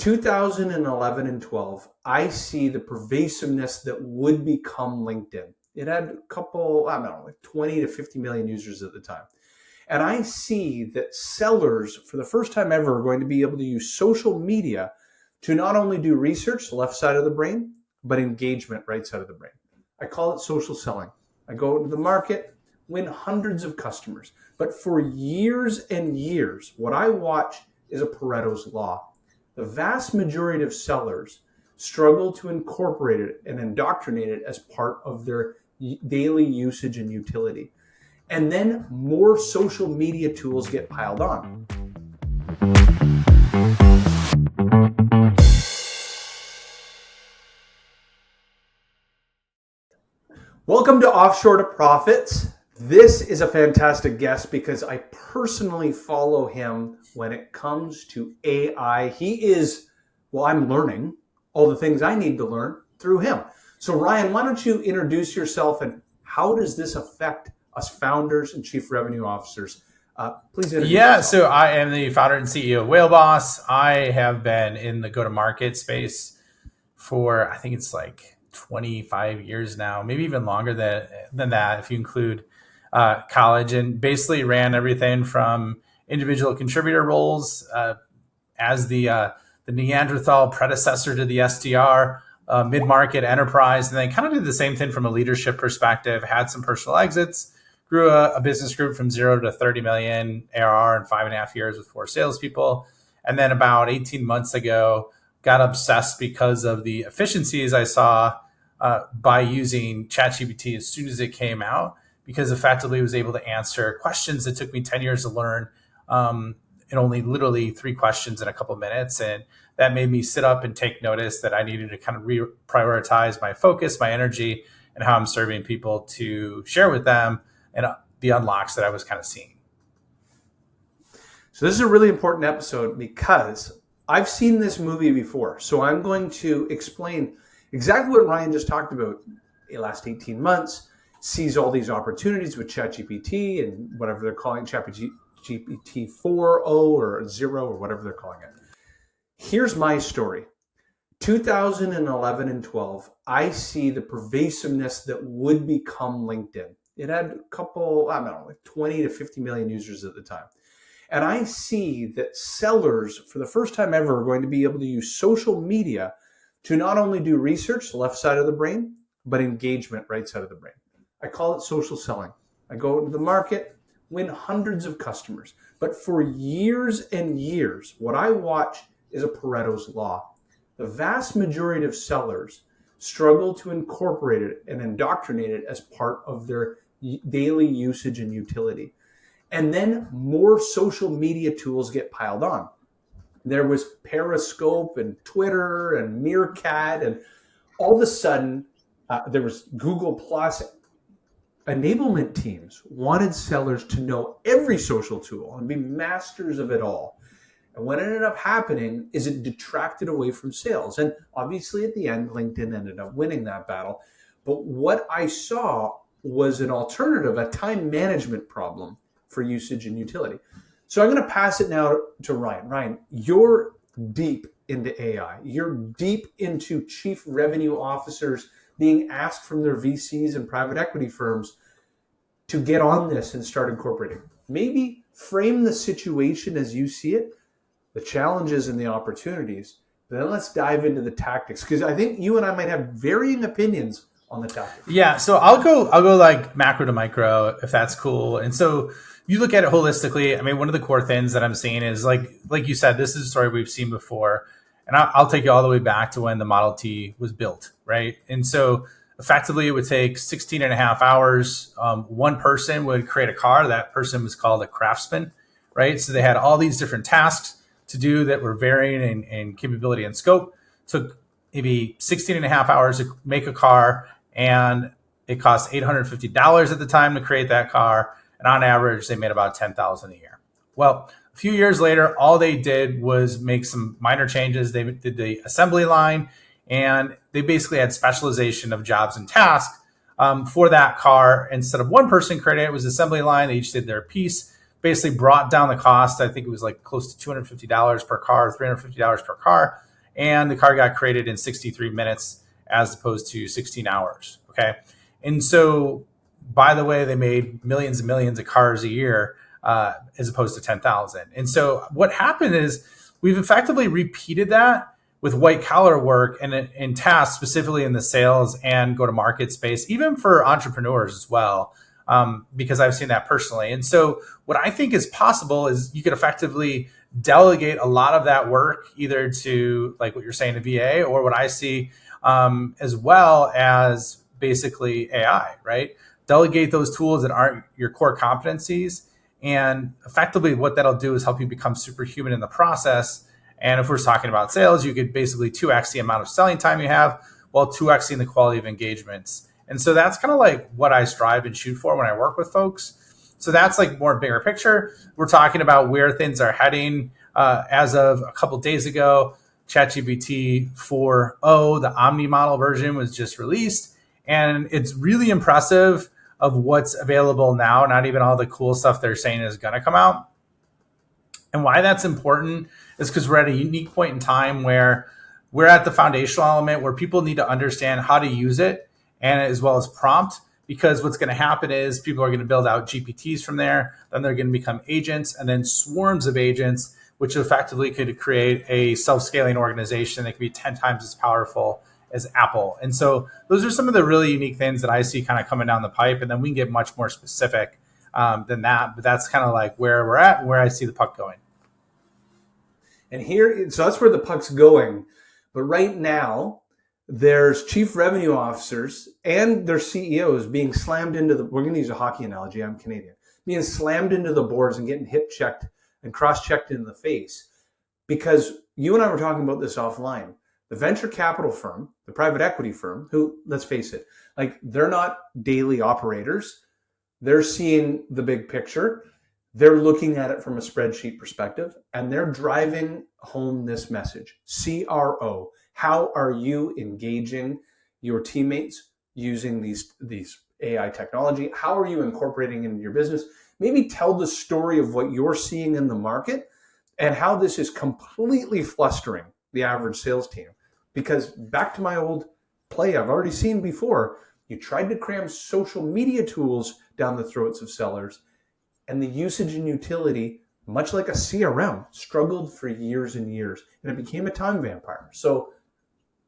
2011 and 12, I see the pervasiveness that would become LinkedIn. It had a couple, I don't know, like 20 to 50 million users at the time. And I see that sellers, for the first time ever, are going to be able to use social media to not only do research, the left side of the brain, but engagement, right side of the brain. I call it social selling. I go into the market, win hundreds of customers. But for years and years, what I watch is a Pareto's law. The vast majority of sellers struggle to incorporate it and indoctrinate it as part of their daily usage and utility. And then more social media tools get piled on. Welcome to Offshore to Profits. This is a fantastic guest because I personally follow him when it comes to AI. He is, well, I'm learning all the things I need to learn through him. So Ryan, why don't you introduce yourself and how does this affect us founders and chief revenue officers? Please introduce yourself. So I am the founder and CEO of WhaleBoss. I have been in the go-to-market space for, I think it's like 25 years now, maybe even longer than that if you include college, and basically ran everything from individual contributor roles as the Neanderthal predecessor to the SDR, mid-market enterprise, and then kind of did the same thing from a leadership perspective, had some personal exits, grew a business group from 0 to 30 million ARR in 5.5 years with 4 salespeople. And then about 18 months ago, got obsessed because of the efficiencies I saw by using ChatGPT as soon as it came out, because effectively it was able to answer questions that took me 10 years to learn in only literally 3 questions in a couple of minutes. And that made me sit up and take notice that I needed to kind of reprioritize my focus, my energy, and how I'm serving people to share with them and the unlocks that I was kind of seeing. So this is a really important episode because I've seen this movie before. So I'm going to explain exactly what Ryan just talked about. The last 18 months, sees all these opportunities with ChatGPT and whatever they're calling ChatGPT 4.0 or 0 or whatever they're calling it. Here's my story. 2011 and 12, I see the pervasiveness that would become LinkedIn. It had a couple, I don't know, like 20 to 50 million users at the time. And I see that sellers, for the first time ever, are going to be able to use social media to not only do research, the left side of the brain, but engagement, right side of the brain. I call it social selling. I go into the market, win hundreds of customers. But for years and years, what I watch is a Pareto's law. The vast majority of sellers struggle to incorporate it and indoctrinate it as part of their daily usage and utility. And then more social media tools get piled on. There was Periscope and Twitter and Meerkat, and all of a sudden there was Google Plus. Enablement teams wanted sellers to know every social tool and be masters of it all. And what ended up happening is it detracted away from sales. And obviously at the end, LinkedIn ended up winning that battle. But what I saw was an alternative, a time management problem for usage and utility. So I'm going to pass it now to Ryan. Ryan, you're deep into AI. You're deep into chief revenue officers being asked from their VCs and private equity firms to get on this and start incorporating. Maybe frame the situation as you see it, the challenges and the opportunities. Then let's dive into the tactics, because I think you and I might have varying opinions on the topic. Yeah, so I'll go like macro to micro if that's cool. And so you look at it holistically. I mean, one of the core things that I'm seeing is like you said, this is a story we've seen before. And I'll take you all the way back to when the Model T was built, right? And so effectively it would take 16 and a half hours. One person would create a car. That person was called a craftsman, right? So they had all these different tasks to do that were varying in capability and scope. Took maybe 16 and a half hours to make a car, and it cost $850 at the time to create that car. And on average, they made about $10,000 a year. Well, a few years later, all they did was make some minor changes. They did the assembly line, and they basically had specialization of jobs and tasks for that car. Instead of one person creating it, was assembly line. They each did their piece, basically brought down the cost. I think it was like close to $250 per car, $350 per car. and the car got created in 63 minutes as opposed to 16 hours. Okay. And so, by the way, they made millions and millions of cars a year as opposed to 10,000. And so what happened is we've effectively repeated that with white collar work and tasks, specifically in the sales and go to market space, even for entrepreneurs as well, because I've seen that personally. And so what I think is possible is you could effectively delegate a lot of that work either to, like what you're saying, a VA, or what I see as well as basically AI, right? Delegate those tools that aren't your core competencies. And effectively what that'll do is help you become superhuman in the process. And if we're talking about sales, you could basically 2x the amount of selling time you have while 2xing the quality of engagements. And so that's kind of like what I strive and shoot for when I work with folks. So that's like more bigger picture. We're talking about where things are heading. As of a couple of days ago, ChatGPT 4.0, the Omni model version, was just released. And it's really impressive of what's available now, not even all the cool stuff they're saying is going to come out. And why that's important is because we're at a unique point in time where we're at the foundational element where people need to understand how to use it, and as well as prompt, because what's going to happen is people are going to build out GPTs from there, then they're going to become agents, and then swarms of agents, which effectively could create a self-scaling organization that can be 10 times as powerful as Apple. And so those are some of the really unique things that I see kind of coming down the pipe. And then we can get much more specific than that. But that's kind of like where we're at, where I see the puck going. And here, so that's where the puck's going. But right now, there's chief revenue officers and their CEOs being slammed into we're going to use a hockey analogy, I'm Canadian, being slammed into the boards and getting hip checked and cross-checked in the face. Because you and I were talking about this offline. The venture capital firm, the private equity firm, who, let's face it, like they're not daily operators. They're seeing the big picture. They're looking at it from a spreadsheet perspective, and they're driving home this message. CRO, how are you engaging your teammates using these AI technology? How are you incorporating it into your business? Maybe tell the story of what you're seeing in the market and how this is completely flustering the average sales team. Because back to my old play I've already seen before, you tried to cram social media tools down the throats of sellers, and the usage and utility, much like a CRM, struggled for years and years, and it became a time vampire. So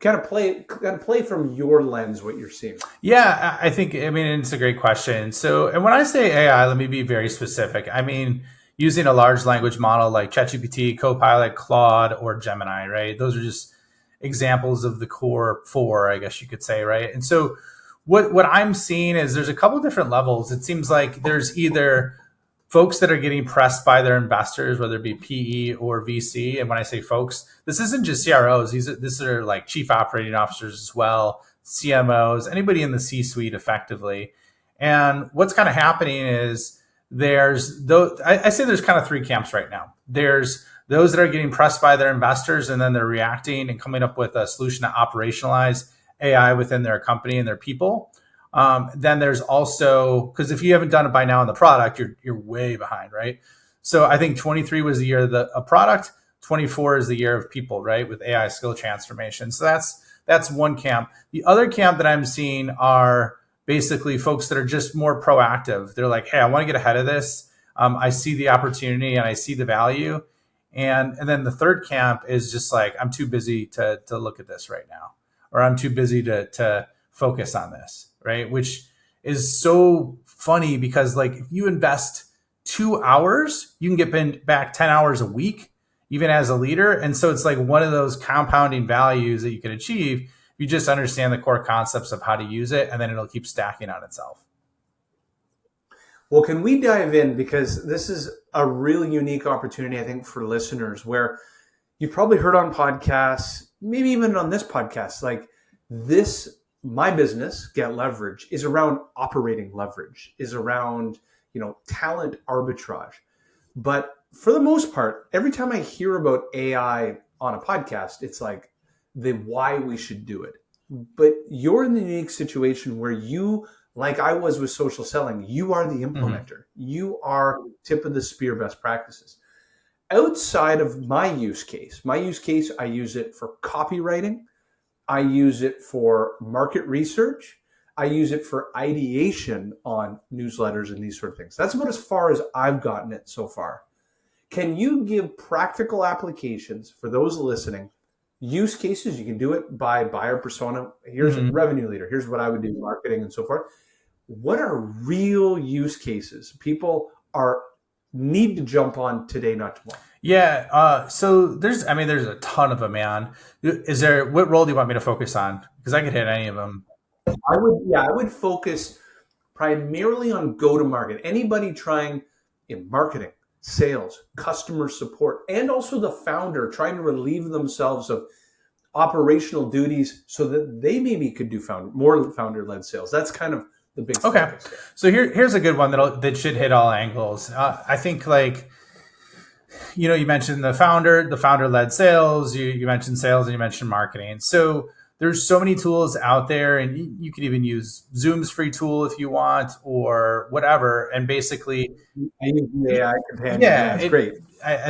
kind of play from your lens what you're seeing. Yeah, I mean, it's a great question. So, and when I say AI, let me be very specific. I mean, using a large language model like ChatGPT, Copilot, Claude, or Gemini, right? Those are just examples of the core four, I guess you could say, right? And so what I'm seeing is there's a couple different levels. It seems like there's either folks that are getting pressed by their investors, whether it be PE or VC. And when I say folks, this isn't just CROs. These are like chief operating officers as well, CMOs, anybody in the C-suite effectively. And what's kind of happening is there's those, I say there's kind of three camps right now. There's those that are getting pressed by their investors, and then they're reacting and coming up with a solution to operationalize AI within their company and their people. Then there's also, because if you haven't done it by now in the product, you're way behind, right? So I think 23 was the year of a product, 24 is the year of people, right? With AI skill transformation. So that's one camp. The other camp that I'm seeing are basically folks that are just more proactive. They're like, hey, I want to get ahead of this. I see the opportunity and I see the value. And then the third camp is just like, I'm too busy to look at this right now, or I'm too busy to focus on this, right? Which is so funny because like if you invest 2 hours, you can get back 10 hours a week, even as a leader. And so it's like one of those compounding values that you can achieve if you just understand the core concepts of how to use it, and then it'll keep stacking on itself. Well, can we dive in? Because this is a really unique opportunity, I think, for listeners, where you've probably heard on podcasts, maybe even on this podcast, like this, my business, Get Levrg, is around operating leverage, is around, talent arbitrage. But for the most part, every time I hear about AI on a podcast, it's like the why we should do it. But you're in the unique situation where you, like I was with social selling, you are the implementer. You are tip of the spear best practices. Outside of my use case, I use it for copywriting. I use it for market research. I use it for ideation on newsletters and these sort of things. That's about as far as I've gotten it so far. Can you give practical applications for those listening? Use cases, you can do it by buyer persona. Here's a revenue leader. Here's what I would do, marketing and so forth. What are real use cases people are need to jump on today, not tomorrow? Yeah. So there's a ton of them, man. What role do you want me to focus on? Because I could hit any of them. I would focus primarily on go to market. Anybody trying in marketing, sales, customer support, and also the founder trying to relieve themselves of operational duties so that they maybe could do more founder-led sales. That's kind of the big focus. So here's a good one that should hit all angles. I think, like, you mentioned the founder-led sales, you mentioned sales, and you mentioned marketing. So there's so many tools out there, and you can even use Zoom's free tool if you want, or whatever. And basically, I use the AI companion. Yeah, it's great.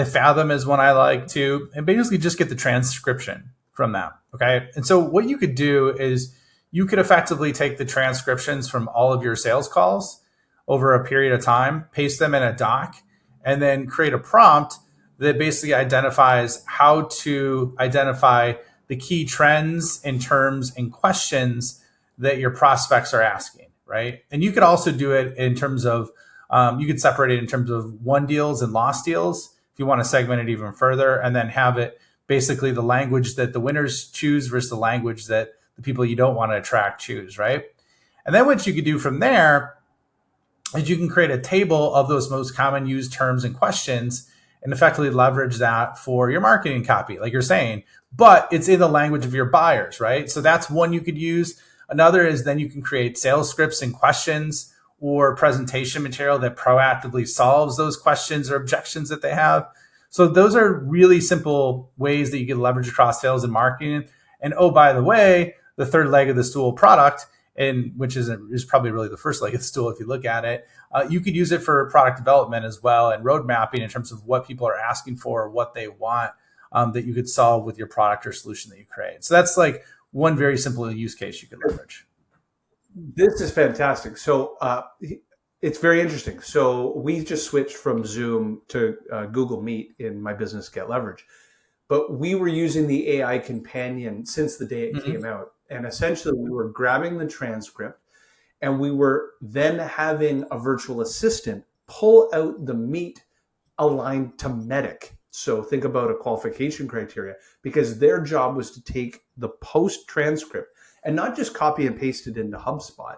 Fathom is one I like too, and basically just get the transcription from that. Okay. And so what you could do is you could effectively take the transcriptions from all of your sales calls over a period of time, paste them in a doc, and then create a prompt that basically identifies how to identify the key trends in terms and questions that your prospects are asking, right? And you could also do it in terms of, you could separate it in terms of won deals and lost deals if you want to segment it even further, and then have it basically the language that the winners choose versus the language that the people you don't want to attract choose, right? And then what you could do from there is you can create a table of those most common used terms and questions and effectively leverage that for your marketing copy, like you're saying, but it's in the language of your buyers, right? So that's one you could use. Another is then you can create sales scripts and questions or presentation material that proactively solves those questions or objections that they have. So those are really simple ways that you can leverage across sales and marketing. And oh, by the way, the third leg of the stool, product, and which is probably really the first leg of the stool if you look at it, you could use it for product development as well, and road mapping in terms of what people are asking for or what they want, that you could solve with your product or solution that you create. So that's like one very simple use case you could leverage. This is fantastic. So it's very interesting. So we just switched from Zoom to Google Meet in my business, Get Leverage. But we were using the AI companion since the day it came out. And essentially, we were grabbing the transcript and we were then having a virtual assistant pull out the meat aligned to Medic. So think about a qualification criteria, because their job was to take the post transcript and not just copy and paste it into HubSpot,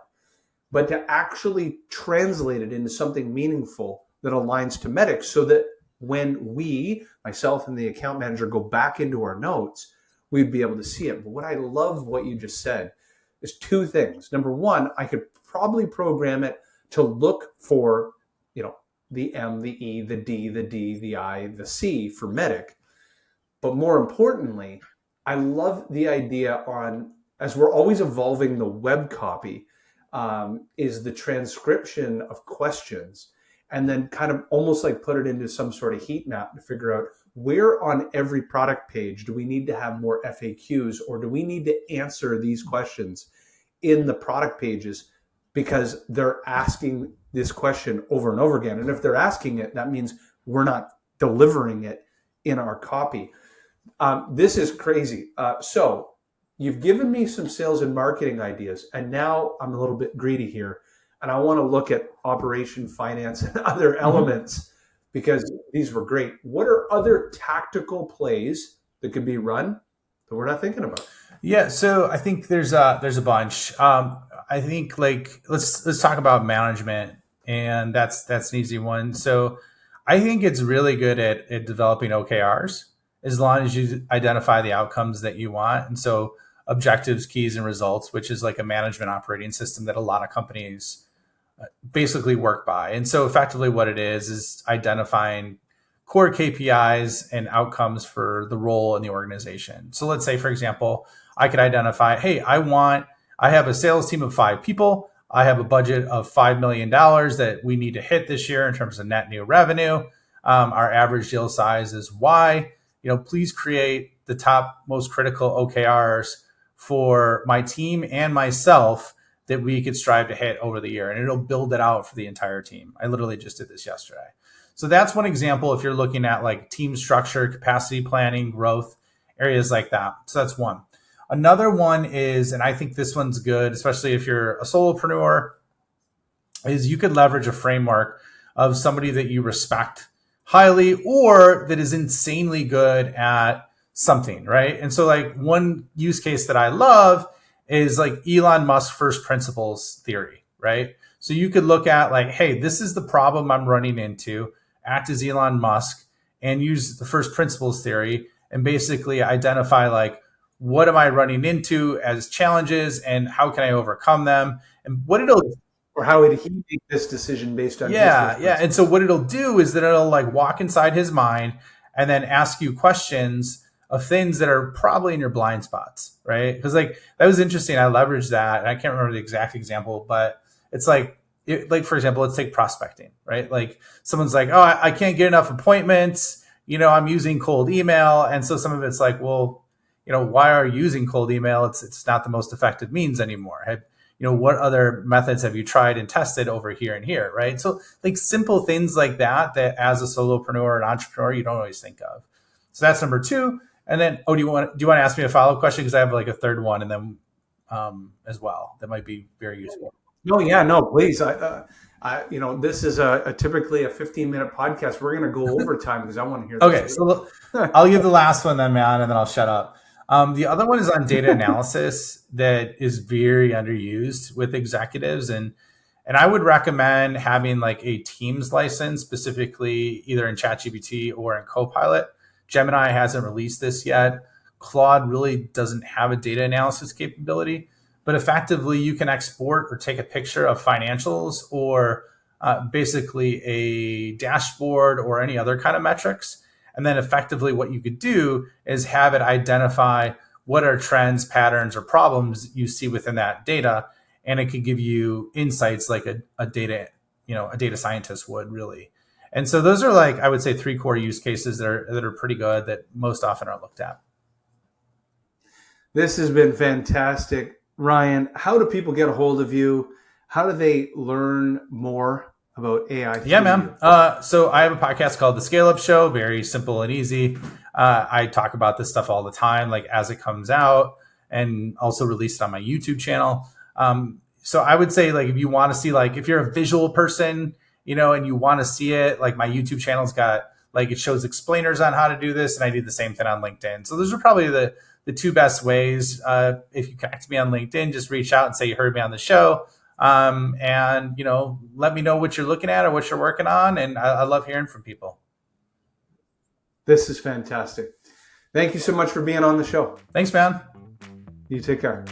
but to actually translate it into something meaningful that aligns to Medic, so that when we, myself and the account manager, go back into our notes, we'd be able to see it. But what I love what you just said is two things. Number one, I could probably program it to look for, the M, the E, the D, the D, the I, the C for Medic. But more importantly, I love the idea on, as we're always evolving the web copy, is the transcription of questions, and then kind of almost like put it into some sort of heat map to figure out where on every product page do we need to have more FAQs, or do we need to answer these questions in the product pages because they're asking this question over and over again. And if they're asking it, that means we're not delivering it in our copy. This is crazy. So you've given me some sales and marketing ideas, and now I'm a little bit greedy here, and I want to look at operation, finance, and other elements, because these were great. What are other tactical plays that could be run that we're not thinking about? Yeah, so I think there's a bunch. I think, like, let's talk about management, and that's an easy one. So I think it's really good at developing OKRs, as long as you identify the outcomes that you want. And so objectives, keys, and results, which is like a management operating system that a lot of companies basically work by. And so effectively what it is identifying core KPIs and outcomes for the role in the organization. So let's say, for example, I could identify, hey, I have a sales team of 5 people. I have a budget of $5 million that we need to hit this year in terms of net new revenue. Our average deal size is Y. Please create the top most critical OKRs for my team and myself that we could strive to hit over the year. And it'll build it out for the entire team. I literally just did this yesterday. So that's one example if you're looking at like team structure, capacity planning, growth, areas like that. So that's one. Another one is, and I think this one's good, especially if you're a solopreneur, is you could leverage a framework of somebody that you respect highly or that is insanely good at something, right? And so like one use case that I love is like Elon Musk first principles theory, right? So you could look at like, hey, this is the problem I'm running into, act as Elon Musk and use the first principles theory and basically identify like, what am I running into as challenges and how can I overcome them? And what it'll Or how would he make this decision based on his yeah. principles? And so what it'll do is that it'll like walk inside his mind and then ask you questions of things that are probably in your blind spots, right? Because like that was interesting. I leveraged that, and I can't remember the exact example, but it's like for example, let's take prospecting, right? Like someone's like, oh, I can't get enough appointments. I'm using cold email, and so some of it's like, well, why are you using cold email? It's not the most effective means anymore. What other methods have you tried and tested over here and here, right? So like simple things like that as a solopreneur or an entrepreneur, you don't always think of. So that's number two. And then, do you want to ask me a follow-up question? Because I have like a third one and then as well that might be very useful. No, yeah, no, please. This is typically a 15-minute podcast. We're going to go over time because I want to hear this. Okay, so I'll give the last one then, man, and then I'll shut up. The other one is on data analysis that is very underused with executives. And I would recommend having like a Teams license, specifically either in ChatGPT or in Copilot. Gemini hasn't released this yet. Claude really doesn't have a data analysis capability, but effectively you can export or take a picture of financials or basically a dashboard or any other kind of metrics. And then effectively what you could do is have it identify what are trends, patterns, or problems you see within that data. And it could give you insights like a data scientist would really. And so those are like, I would say 3 core use cases that are pretty good that most often are looked at. This has been fantastic. Ryan, how do people get a hold of you? How do they learn more about AI? Yeah, man. So I have a podcast called The Scale Up Show. Very simple and easy. I talk about this stuff all the time, like as it comes out, and also released on my YouTube channel. So I would say like, if you want to see, like if you're a visual person, and you want to see it, like my YouTube channel's got like, it shows explainers on how to do this. And I do the same thing on LinkedIn. So those are probably the 2 best ways. If you connect me on LinkedIn, just reach out and say you heard me on the show. And let me know what you're looking at or what you're working on. And I love hearing from people. This is fantastic. Thank you so much for being on the show. Thanks, man. You take care.